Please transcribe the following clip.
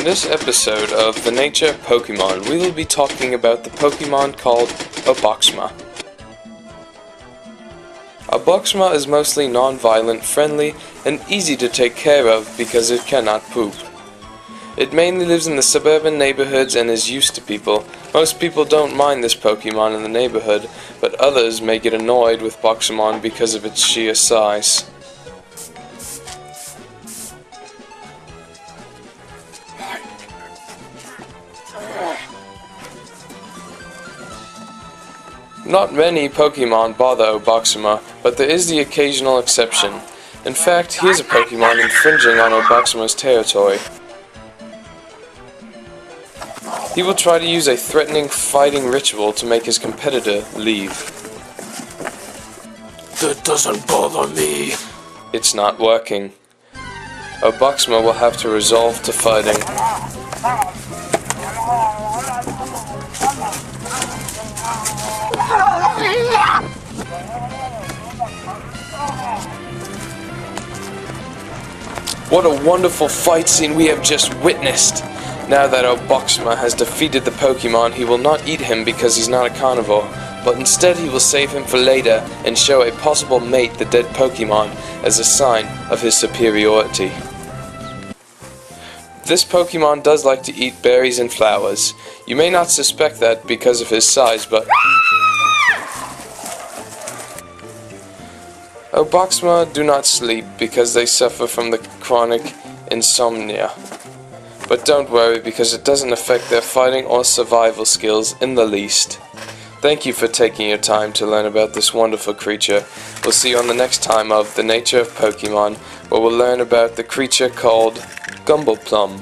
this episode of The Nature of Pokemon, we will be talking about the Pokemon called Oboxma. Oboxma is mostly non-violent, friendly, and easy to take care of because it cannot poop. It mainly lives in the suburban neighborhoods and is used to people. Most people don't mind this Pokemon in the neighborhood, but others may get annoyed with Boxamon because of its sheer size. Not many Pokemon bother Oboxma, but there is the occasional exception. In fact, here's a Pokemon infringing on Oboxma's territory. He will try to use a threatening fighting ritual to make his competitor leave. That doesn't bother me. It's not working. Oboxma will have to resolve to fighting. What a wonderful fight scene we have just witnessed! Now that Oboxma has defeated the Pokemon, he will not eat him because he's not a carnivore, but instead he will save him for later and show a possible mate the dead Pokemon as a sign of his superiority. This Pokemon does like to eat berries and flowers. You may not suspect that because of his size, but Oboxma do not sleep because they suffer from the chronic insomnia. But don't worry because it doesn't affect their fighting or survival skills in the least. Thank you for taking your time to learn about this wonderful creature. We'll see you on the next time of The Nature of Pokemon, where we'll learn about the creature called Gumbleplum.